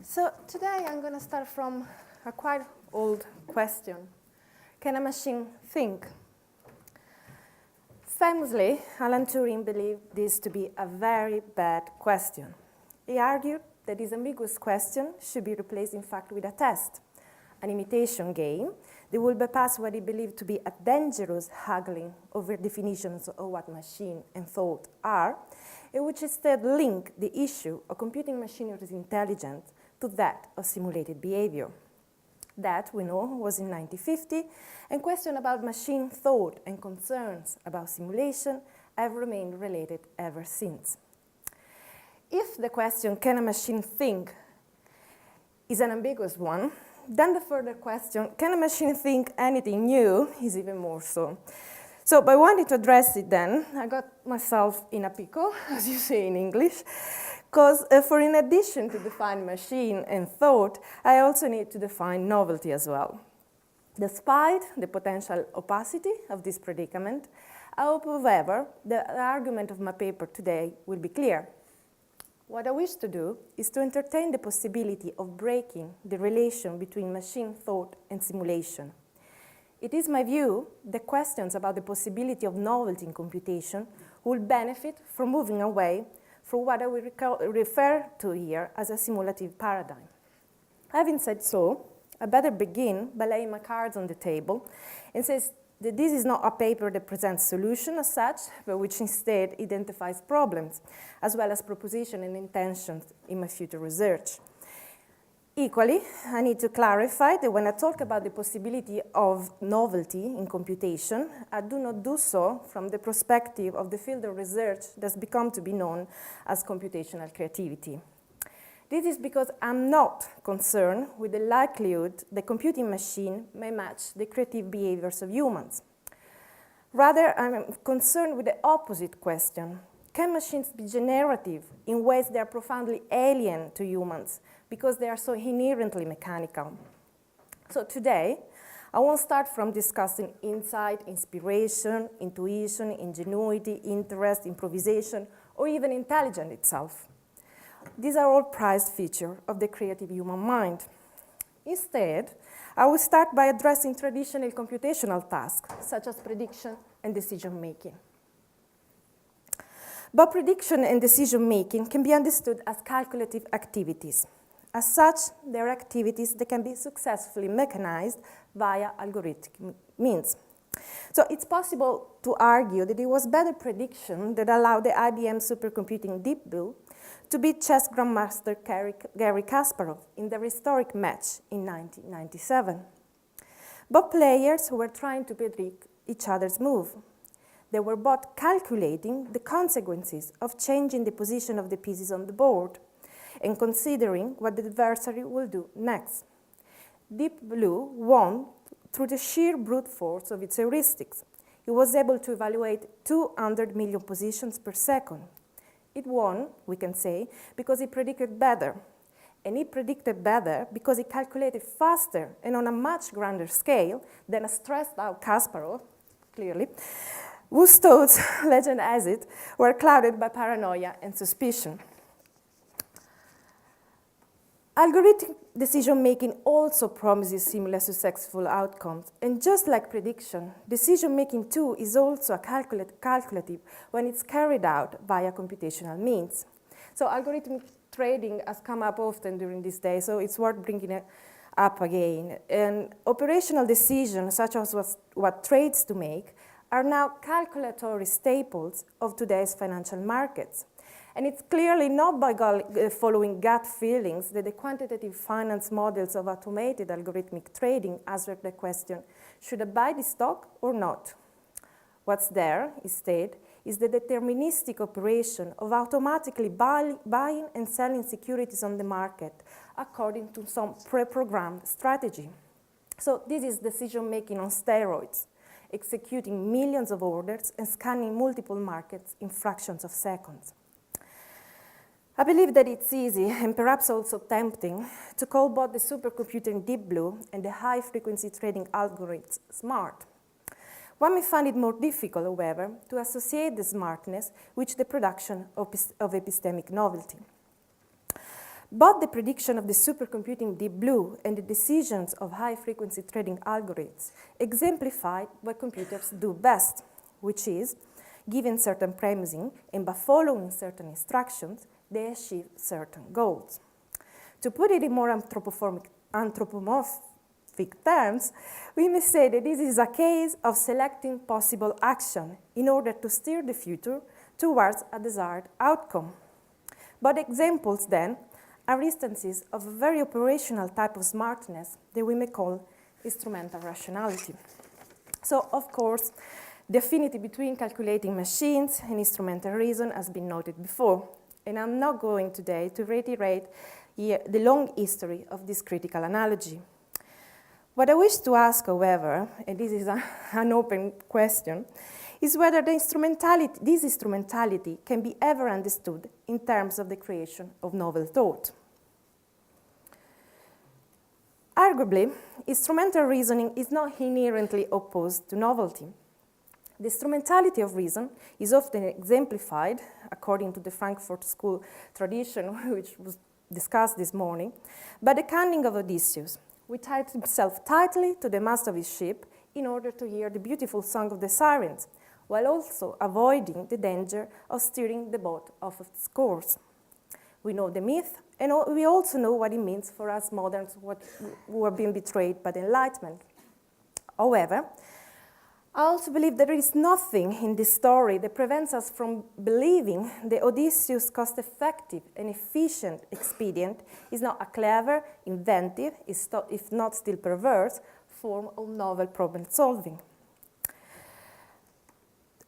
So today I'm going to start from a quite old question. Can a machine think? Famously, Alan Turing believed this to be a very bad question. He argued that this ambiguous question should be replaced, in fact, with a test, an imitation game that will bypass what he believed to be a dangerous haggling over definitions of what machine and thought are, in which instead link the issue of computing machinery's intelligence to that of simulated behavior. That, we know, was in 1950, and questions about machine thought and concerns about simulation have remained related ever since. If the question, can a machine think, is an ambiguous one, then the further question, can a machine think anything new, is even more so. So by wanting to address it then, I got myself in a pickle, as you say in English, because for in addition to define machine and thought, I also need to define novelty as well. Despite the potential opacity of this predicament, I hope, however, the argument of my paper today will be clear. What I wish to do is to entertain the possibility of breaking the relation between machine thought and simulation. It is my view that questions about the possibility of novelty in computation will benefit from moving away from what I will refer to here as a simulative paradigm. Having said so, I better begin by laying my cards on the table and says that this is not a paper that presents solutions as such, but which instead identifies problems, as well as propositions and intentions in my future research. Equally, I need to clarify that when I talk about the possibility of novelty in computation, I do not do so from the perspective of the field of research that's become to be known as computational creativity. This is because I'm not concerned with the likelihood the computing machine may match the creative behaviors of humans. Rather, I'm concerned with the opposite question. Can machines be generative in ways that are profoundly alien to humans because they are so inherently mechanical? So today, I won't start from discussing insight, inspiration, intuition, ingenuity, interest, improvisation, or even intelligence itself. These are all prized features of the creative human mind. Instead, I will start by addressing traditional computational tasks, such as prediction and decision-making. But prediction and decision-making can be understood as calculative activities. As such, they are activities that can be successfully mechanized via algorithmic means. So it's possible to argue that it was better prediction that allowed the IBM supercomputing Deep Blue to beat chess grandmaster Garry Kasparov in their historic match in 1997. Both players were trying to predict each other's move. They were both calculating the consequences of changing the position of the pieces on the board and considering what the adversary will do next. Deep Blue won through the sheer brute force of its heuristics. It was able to evaluate 200 million positions per second. It won, we can say, because it predicted better. And it predicted better because it calculated faster and on a much grander scale than a stressed-out Kasparov, clearly, whose thoughts, legend has it, were clouded by paranoia and suspicion. Algorithmic decision-making also promises similar successful outcomes. And just like prediction, decision-making too is also a calculative when it's carried out via computational means. So algorithmic trading has come up often during this day, so it's worth bringing it up again. And operational decisions, such as what trades to make, are now calculatory staples of today's financial markets. And it's clearly not by following gut feelings that the quantitative finance models of automated algorithmic trading answer the question, should I buy this stock or not? What's there, instead, is the deterministic operation of automatically buying and selling securities on the market according to some pre-programmed strategy. So this is decision-making on steroids, executing millions of orders and scanning multiple markets in fractions of seconds. I believe that it's easy, and perhaps also tempting, to call both the supercomputer Deep Blue and the high-frequency trading algorithms smart. One may find it more difficult, however, to associate the smartness with the production of epistemic novelty. Both the prediction of the supercomputing Deep Blue and the decisions of high-frequency trading algorithms exemplify what computers do best, which is, given certain premising and by following certain instructions, they achieve certain goals. To put it in more anthropomorphic terms, we may say that this is a case of selecting possible action in order to steer the future towards a desired outcome. But examples, then, are instances of a very operational type of smartness that we may call instrumental rationality. So, of course, the affinity between calculating machines and instrumental reason has been noted before, and I'm not going today to reiterate here the long history of this critical analogy. What I wish to ask, however, and this is an open question, is whether this instrumentality can be ever understood in terms of the creation of novel thought. Arguably, instrumental reasoning is not inherently opposed to novelty. The instrumentality of reason is often exemplified, according to the Frankfurt School tradition, which was discussed this morning, by the cunning of Odysseus, who tied himself tightly to the mast of his ship in order to hear the beautiful song of the sirens, while also avoiding the danger of steering the boat off its course. We know the myth, and we also know what it means for us moderns who are being betrayed by the Enlightenment. However, I also believe there is nothing in this story that prevents us from believing that Odysseus' cost-effective and efficient expedient is not a clever, inventive, if not still perverse, form of novel problem-solving.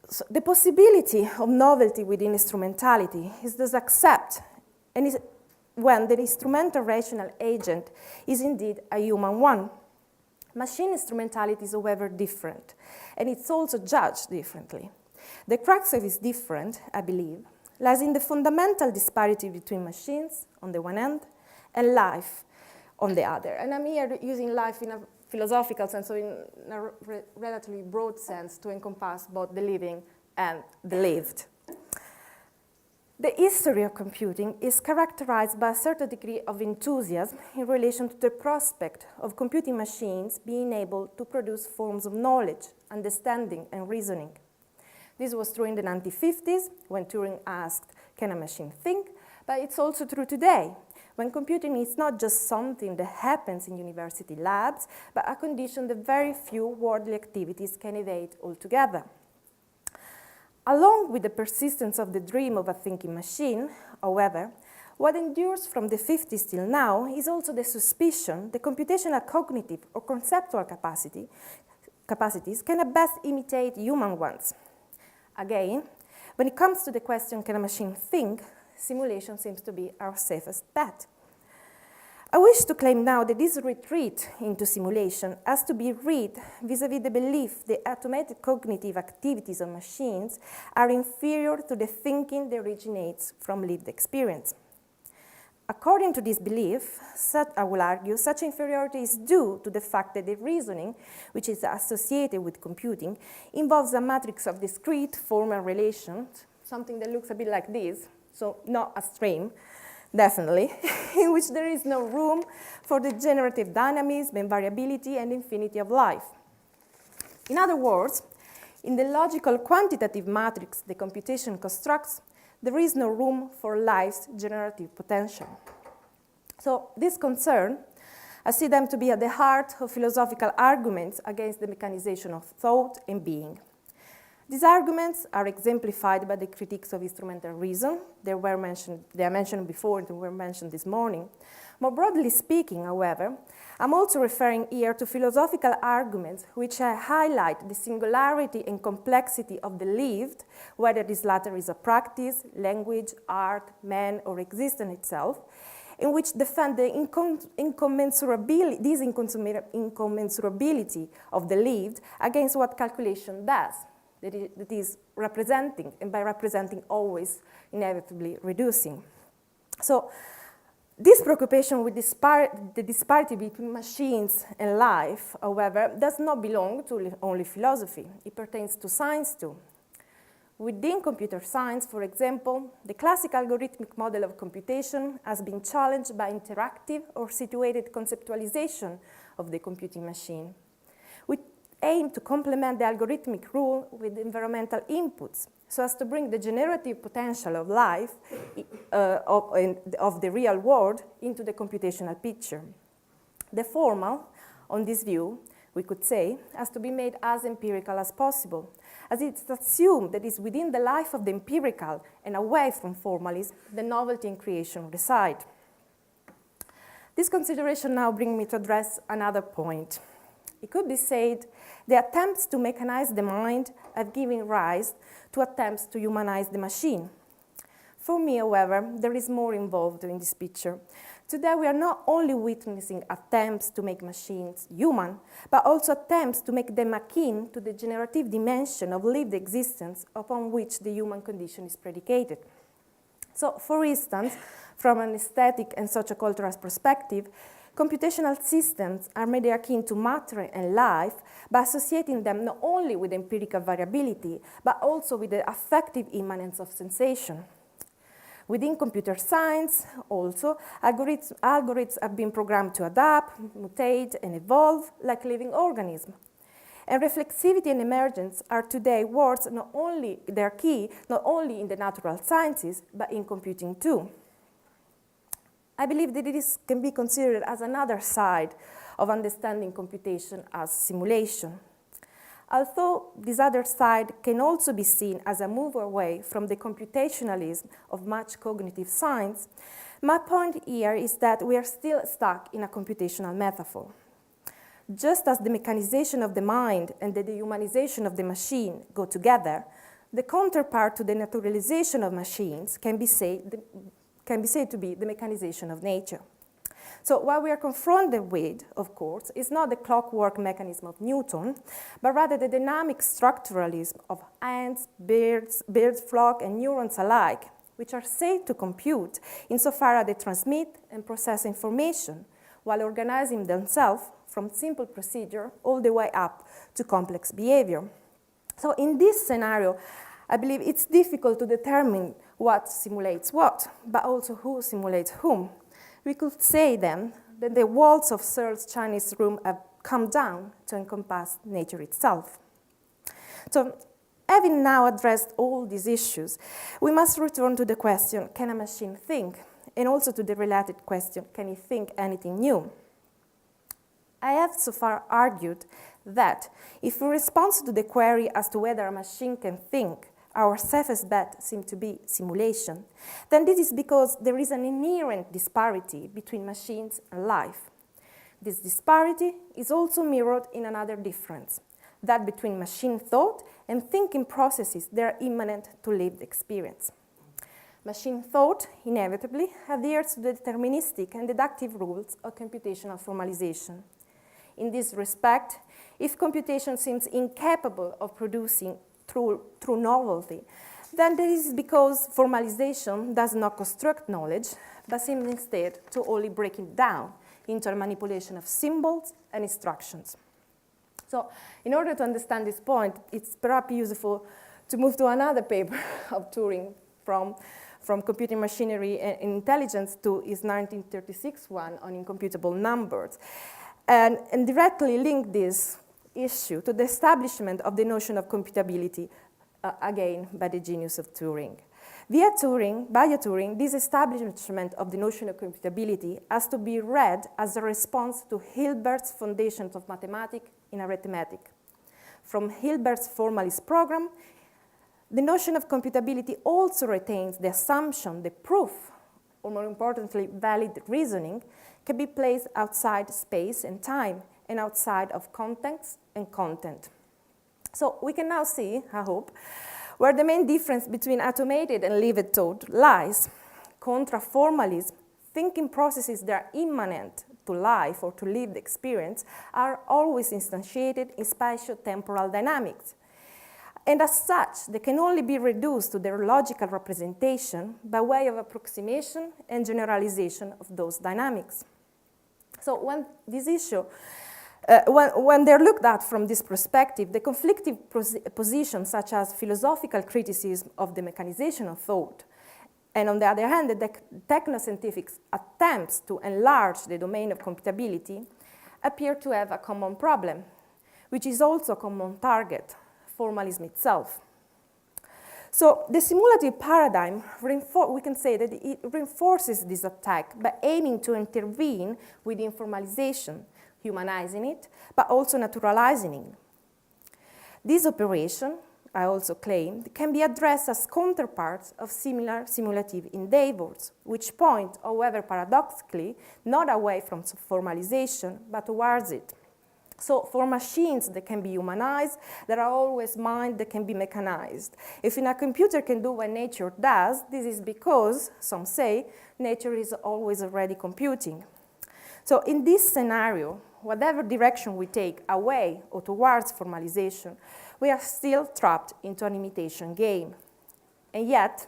So the possibility of novelty within instrumentality is thus accept, and is when the instrumental rational agent is indeed a human one. Machine instrumentality is, however, different, and it's also judged differently. The crux of it is different, I believe, lies in the fundamental disparity between machines, on the one hand, and life, on the other. And I'm here using life in a philosophical sense, so in a relatively broad sense, to encompass both the living and the lived. The history of computing is characterized by a certain degree of enthusiasm in relation to the prospect of computing machines being able to produce forms of knowledge, understanding, and reasoning. This was true in the 1950s, when Turing asked, "Can a machine think?" But it's also true today, when computing is not just something that happens in university labs, but a condition that very few worldly activities can evade altogether. Along with the persistence of the dream of a thinking machine, however, what endures from the 50s till now is also the suspicion that computational cognitive or conceptual capacities can at best imitate human ones. Again, when it comes to the question, can a machine think, simulation seems to be our safest bet. I wish to claim now that this retreat into simulation has to be read vis-à-vis the belief that automated cognitive activities of machines are inferior to the thinking that originates from lived experience. According to this belief, I will argue, such inferiority is due to the fact that the reasoning, which is associated with computing, involves a matrix of discrete formal relations, something that looks a bit like this, so not a stream, definitely, in which there is no room for the generative dynamism and variability and infinity of life. In other words, in the logical quantitative matrix the computation constructs, there is no room for life's generative potential. So this concern, I see them to be at the heart of philosophical arguments against the mechanization of thought and being. These arguments are exemplified by the critiques of instrumental reason. They are mentioned before and were mentioned this morning. More broadly speaking, however, I'm also referring here to philosophical arguments which highlight the singularity and complexity of the lived, whether this latter is a practice, language, art, man, or existence itself, in which defend the incommensurability of the lived against what calculation does. That is representing, and by representing always inevitably reducing. So this preoccupation with the disparity between machines and life, however, does not belong to only philosophy. It pertains to science too. Within computer science, for example, the classic algorithmic model of computation has been challenged by interactive or situated conceptualization of the computing machine. We aim to complement the algorithmic rule with environmental inputs so as to bring the generative potential of life, of the real world, into the computational picture. The formal, on this view, we could say, has to be made as empirical as possible, as it's assumed that it's within the life of the empirical and away from formalism, the novelty and creation reside. This consideration now brings me to address another point. It could be said the attempts to mechanize the mind have given rise to attempts to humanize the machine. For me, however, there is more involved in this picture. Today, we are not only witnessing attempts to make machines human, but also attempts to make them akin to the generative dimension of lived existence upon which the human condition is predicated. So, for instance, from an aesthetic and sociocultural perspective, computational systems are made akin to matter and life by associating them not only with empirical variability, but also with the affective immanence of sensation. Within computer science, also, algorithms have been programmed to adapt, mutate, and evolve like living organisms. And reflexivity and emergence are today words they're key, not only in the natural sciences, but in computing too. I believe that it can be considered as another side of understanding computation as simulation. Although this other side can also be seen as a move away from the computationalism of much cognitive science, my point here is that we are still stuck in a computational metaphor. Just as the mechanization of the mind and the dehumanization of the machine go together, the counterpart to the naturalization of machines can be said to be the mechanization of nature. So what we are confronted with, of course, is not the clockwork mechanism of Newton, but rather the dynamic structuralism of ants, birds, flock, and neurons alike, which are said to compute insofar as they transmit and process information, while organizing themselves from simple procedure all the way up to complex behavior. So in this scenario, I believe it's difficult to determine what simulates what, but also who simulates whom. We could say then that the walls of Searle's Chinese room have come down to encompass nature itself. So, having now addressed all these issues, we must return to the question, can a machine think? And also to the related question, can it think anything new? I have so far argued that if we respond to the query as to whether a machine can think, our safest bet seems to be simulation, then this is because there is an inherent disparity between machines and life. This disparity is also mirrored in another difference, that between machine thought and thinking processes that are immanent to lived experience. Machine thought, inevitably, adheres to the deterministic and deductive rules of computational formalization. In this respect, if computation seems incapable of producing true novelty, then this is because formalization does not construct knowledge, but seems instead to only break it down into a manipulation of symbols and instructions. So, in order to understand this point, it's perhaps useful to move to another paper of Turing from computing machinery and intelligence to his 1936 one on incomputable numbers, and directly link this issue to the establishment of the notion of computability, again, by the genius of Turing. Via Turing, this establishment of the notion of computability has to be read as a response to Hilbert's foundations of mathematics in arithmetic. From Hilbert's formalist program, the notion of computability also retains the assumption, the proof, or more importantly, valid reasoning, can be placed outside space and time, and outside of context and content. So we can now see, I hope, where the main difference between automated and lived thought lies. Contra formalism, thinking processes that are immanent to life or to lived experience are always instantiated in spatio-temporal dynamics. And as such, they can only be reduced to their logical representation by way of approximation and generalization of those dynamics. So when this issue When they're looked at from this perspective, the conflicting positions such as philosophical criticism of the mechanization of thought, and on the other hand, the technoscientific attempts to enlarge the domain of computability appear to have a common problem, which is also a common target, formalism itself. So the simulative paradigm, we can say that it reinforces this attack by aiming to intervene with informalization, humanizing it, but also naturalizing it. This operation, I also claim, can be addressed as counterparts of similar simulative endeavors, which point, however paradoxically, not away from formalization, but towards it. So for machines that can be humanized, there are always minds that can be mechanized. If a computer can do what nature does, this is because, some say, nature is always already computing. So in this scenario, whatever direction we take away or towards formalization, we are still trapped into an imitation game. And yet,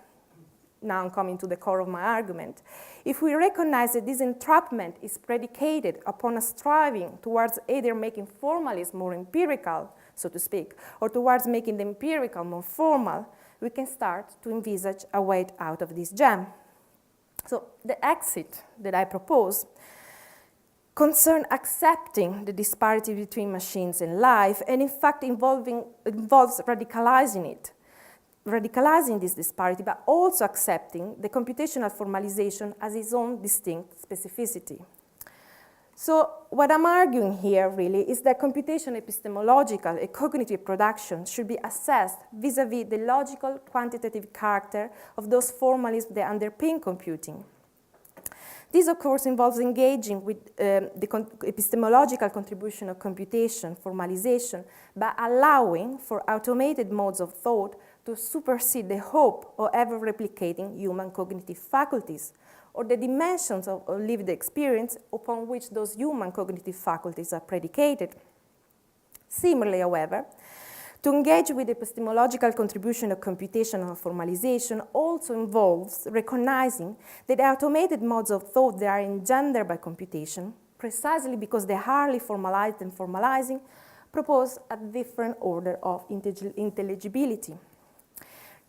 now I'm coming to the core of my argument, if we recognize that this entrapment is predicated upon a striving towards either making formalism more empirical, so to speak, or towards making the empirical more formal, we can start to envisage a way out of this jam. So the exit that I propose concern accepting the disparity between machines and life, and in fact involves radicalizing it, radicalizing this disparity, but also accepting the computational formalization as its own distinct specificity. So what I'm arguing here really is that computation epistemological and cognitive production should be assessed vis-a-vis the logical quantitative character of those formalisms that underpin computing. This, of course, involves engaging with the epistemological contribution of computation, formalization, by allowing for automated modes of thought to supersede the hope of ever replicating human cognitive faculties, or the dimensions of lived experience upon which those human cognitive faculties are predicated. Similarly, however, to engage with the epistemological contribution of computation and formalization also involves recognizing that the automated modes of thought that are engendered by computation, precisely because they are hardly formalized and formalizing, propose a different order of intelligibility.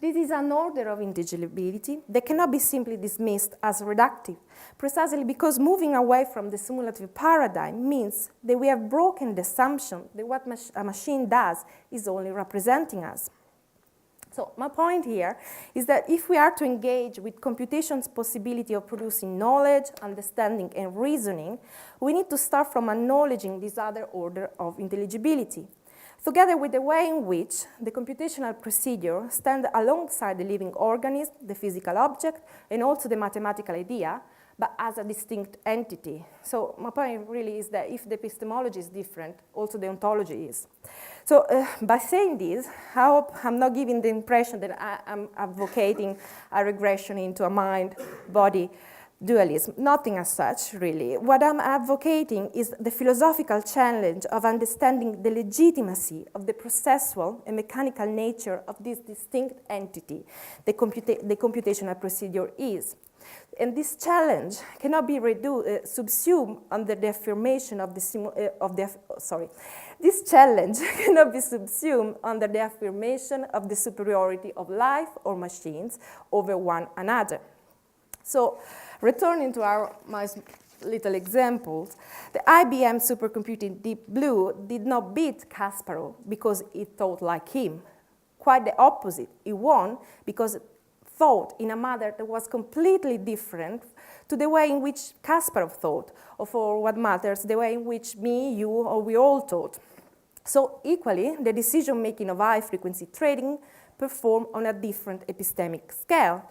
This is an order of intelligibility that cannot be simply dismissed as reductive, precisely because moving away from the simulative paradigm means that we have broken the assumption that what a machine does is only representing us. So my point here is that if we are to engage with computation's possibility of producing knowledge, understanding, and reasoning, we need to start from acknowledging this other order of intelligibility, together with the way in which the computational procedure stands alongside the living organism, the physical object, and also the mathematical idea, but as a distinct entity. So my point really is that if the epistemology is different, also the ontology is. So by saying this, I hope I'm not giving the impression that I'm advocating a regression into a mind-body dualism. Nothing as such, really. What I'm advocating is the philosophical challenge of understanding the legitimacy of the processual and mechanical nature of this distinct entity the computational procedure is. And this challenge cannot be subsumed under the affirmation of This challenge cannot be subsumed under the affirmation of the superiority of life or machines over one another. So, returning to my little examples, the IBM supercomputing Deep Blue did not beat Kasparov because it thought like him. Quite the opposite. It won because it thought in a manner that was completely different to the way in which Kasparov thought, or for what matters, the way in which me, you, or we all thought. So equally, the decision-making of high-frequency trading performed on a different epistemic scale.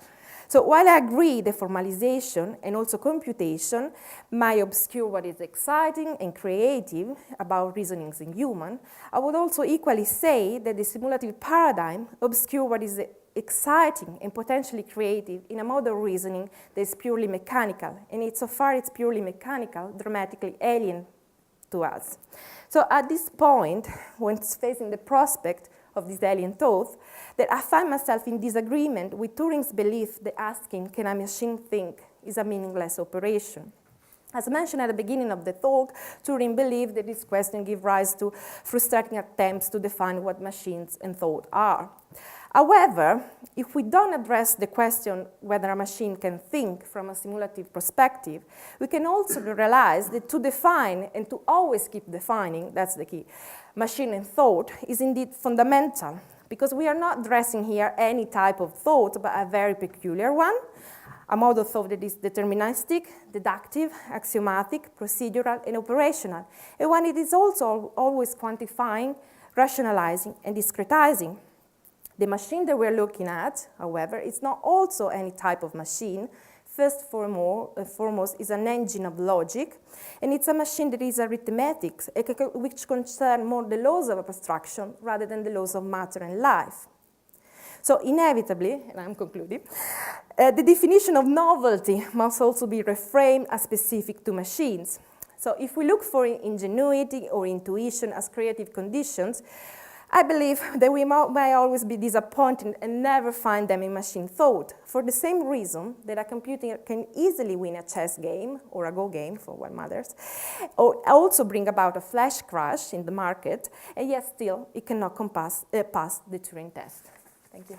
So while I agree the formalization and also computation might obscure what is exciting and creative about reasonings in human, I would also equally say that the simulative paradigm obscures what is exciting and potentially creative in a mode of reasoning that is purely mechanical, and insofar it's purely mechanical, dramatically alien to us. So at this point, when facing the prospect of this alien thought, that I find myself in disagreement with Turing's belief that asking, can a machine think, is a meaningless operation. As mentioned at the beginning of the talk, Turing believed that this question gives rise to frustrating attempts to define what machines and thought are. However, if we don't address the question whether a machine can think from a simulative perspective, we can also realize that to define and to always keep defining, that's the key, machine and thought is indeed fundamental, because we are not addressing here any type of thought, but a very peculiar one, a mode of thought that is deterministic, deductive, axiomatic, procedural, and operational, and one it is also always quantifying, rationalizing, and discretizing. The machine that we're looking at, however, is not also any type of machine. First and foremost is an engine of logic, and it's a machine that is arithmetic, which concerns more the laws of abstraction rather than the laws of matter and life. So inevitably, and I'm concluding, the definition of novelty must also be reframed as specific to machines. So if we look for ingenuity or intuition as creative conditions, I believe that we may always be disappointed and never find them in machine thought, for the same reason that a computer can easily win a chess game, or a Go game, for what matters, or also bring about a flash crash in the market, and yet still it cannot pass the Turing test. Thank you.